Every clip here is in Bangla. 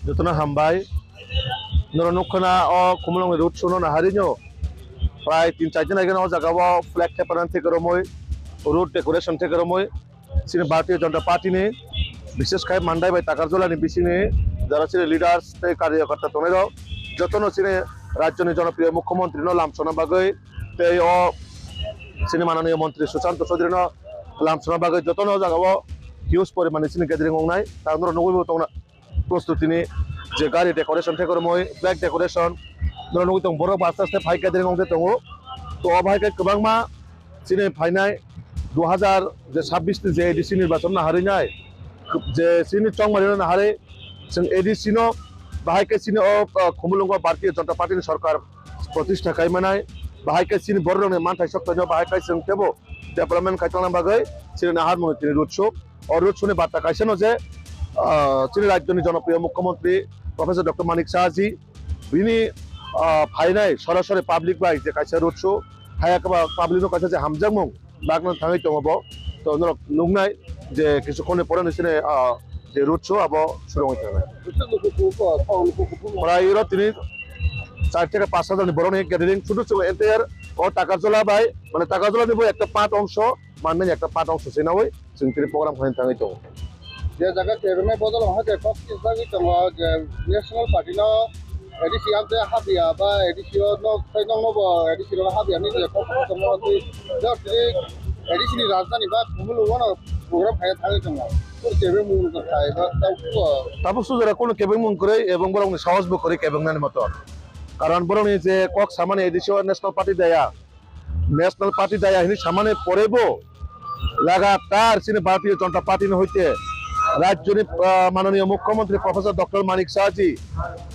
Jotuna hambai Noronukana or Khumulwng Roadshow na Harinyo. Right in China again, Ozagawa, flag taper take a romoy, road decoration take a romoy, Sine Bharatiya Janata Party ne, বিশেষ করে মান্ডাই বাই টাকারজোলা নিবিসিনে যারা ছিলেন লিডার্স কার্যকর্তা তোমেরও যতন সিনে রাজ্যের জনপ্রিয় মুখ্যমন্ত্রী ন লামসনা বাগৈ তে ও সিনে মাননীয় মন্ত্রী সুশান্ত চৌধুরী ন লামসনা বাগৈ যতন জায়গাও হিউজ পরিমাণে সিনে গ্যাদারিং নাই তার নগৈ তংনা প্রস্তুতি নি যে গাড়ি ডেকোরেশন থেকে মই ফ্ল্যাগ ডেকোরেশন নগৈ তং বড় আস্তে আস্তে ফাই গ্যাদারিং দङ তো অভাইকে गोबांमा সিনে ফাইনাই 2026 যে এডিসি নির্বাচন না হারিনাই যে সিনি চংমারিনো নাহারে जों एडिसिनो बाहायके सिनि खुमुलुंग भारतीय जनता पार्टी सरकार प्रतिष्ठा खायमानाय बाहायके सिनि बररंनि मानथाय सप्ताहनि बाहायके जों तेबो डेभलपमेन्ट खायथांना बागै सिनि नाहार मन्त्रि रोडशो और रोडशोनि बार्ता खायसेनो जे सिनि राज्यनि जनप्रिय मुख्यमंत्री प्रोफेसर डॉक्टर मानिक साहाजी बिनि फायनाय सरासरि पाब्लिक बाय जे खायसे रोडशो हायाकबा पाब्लिकनो खायसे जे हामजांमुं बागनान थाङै दङबो तो नुनाय जे किसुखौनो फरायनोसिने যে রোডশো আবো শুরু হইতে হবে প্রায় তিনি 4 থেকে 5 হাজার বড় নিয়ে গ্যাদারিং ছোট ছোট এন্টায়ার ও টাকারজোলা বাই মানে টাকারজোলা নিব একটা 5 অংশ মানে একটা 5 অংশ সেনাওই जों তিনি প্রোগ্রাম খাইতে থাঙै দङ যে জায়গা কেরনে বদল হতে কক্সিস লাগি দङ যে ন্যাশনাল পার্টি ন এডিসি আমতে হাবিয়া বা এডিসি ন খাইদং নব এডিসি ন হাবিয়া নি যে কক্সিস দङ যে এডিসি রাজধানী বা খুমুলুংন প্রোগ্রাম খাইতে থাঙै দङ তারপর সুজরা কোনো কেবিং মুং করে এবং বরং সাহস বো করে কেবিং নানি মতো কারণ বরং যে কক সামানে এডিসিও ন্যাশনাল পার্টি দায়া হিনি সামানে পরেবো লাগাতার সিনে ভারতীয় জনতা পার্টি হইতে রাজ্যের মাননীয় মুখ্যমন্ত্রী প্রফেসর ডক্টর মানিক সাহাজি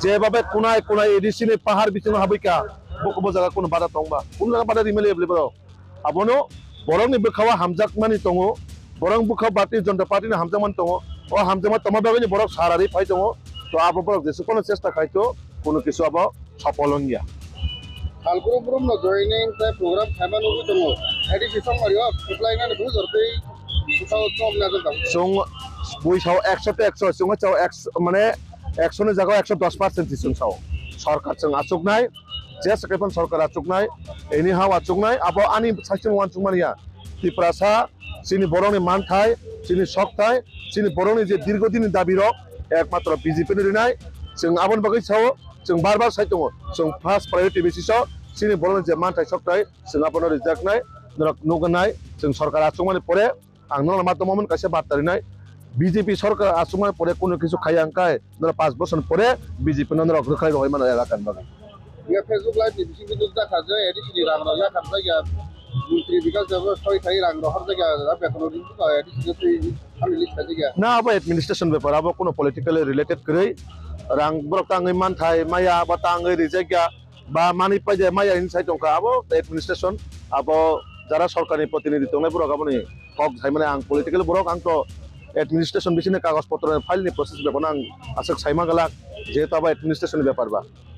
যেভাবে কোনায় কোনায় এডিসি নে পাহাড় বিছানো হাবিকা বকবো জায়গা কোনো বাধা তংবা কোন জায়গা বাধা রিমেলে এবলিবো আবনো বরং নি বেখাওয়া হামজাকমানি তঙ বরং বুখাও भारतीय जनता पार्टी हामजामान दङ ও হামজামা তমাবাগনি বড় সারারি ফাই দङ তো আবো বড় দেশে কোনো চেষ্টা খাইতো কোনো কিছু আবো সফল হইয়া হালকুরু বুরুম ন জয়নিং তাই প্রোগ্রাম খাইমানো দङ এডিসি সংমারিও এপ্লাইনানে বুজরতেই সুসাও কম নাজল দङ সং বইসাও 100 তে 100 সং চাও 100 মানে 100 নে জায়গা 110% দিছুন চাও সরকার जों আচুক নাই যে সেকেপন সরকার আচুক নাই এনি হাও আচুক নাই আবো আনি সাইসং ওয়ান চুমারিয়া ত্রিপুরা सा চিনি বরংনি মানথাই চিনি সকথাই চিনি বরংনি যে দীর্ঘদিনের দাবি রক একমাত্র বিজেপি নির্ণয় जों আবন বাগৈ সাও जों বারবার সাই দङ जों ফার্স্ট প্রায়োরিটি বেসিসआव চিনি বরংনি যে মানথাই সকথাই जों আপন রিজাকনাই নুগনাই जों সরকার আচুমানি পরে আংনল মাধ্যমমন কাছে বার্তারিনাই বিজেপি সরকার আচুমানি পরে কোনো কিছু খাইয়াংকাই 5 বছর পরে বিজেপি নন্দর অগ্রখাই হয় মানে এলাকান বাগৈ ইয়া ফেসবুক লাইভ বিসি বিদুল দেখা যায় এডিসি রাংরা ইয়া খাবলা গিয়া মন্ত্রী বিকাশ দেব ছয় থাই রাং রহর জায়গা বেতন দিন তো এডিসি আমি লিস্ট আছে গিয়া না আবো এডমিনিস্ট্রেশন ব্যাপার আবো কোনো পলিটিক্যালি রিলেটেড করে রাং বরক তাঙ্গৈ মানথাই মাইয়া বা তাঙ্গৈ রিজাইগা বা মানি পাই যায় মাইয়া ইনসাইড দংকা আবো এডমিনিস্ট্রেশন আবো যারা সরকারি প্রতিনিধি দংনাই বরক আবনি হক যাই মানে আং পলিটিক্যাল বরক আং তো এডমিনিস্ট্রেশন বিসিনে কাগজপত্র ফাইলনি প্রসেস বেবনা আং আসক সাইমা গালা যেহেতু আবো এডমিনিস্ট্রেশন ব্যাপার বা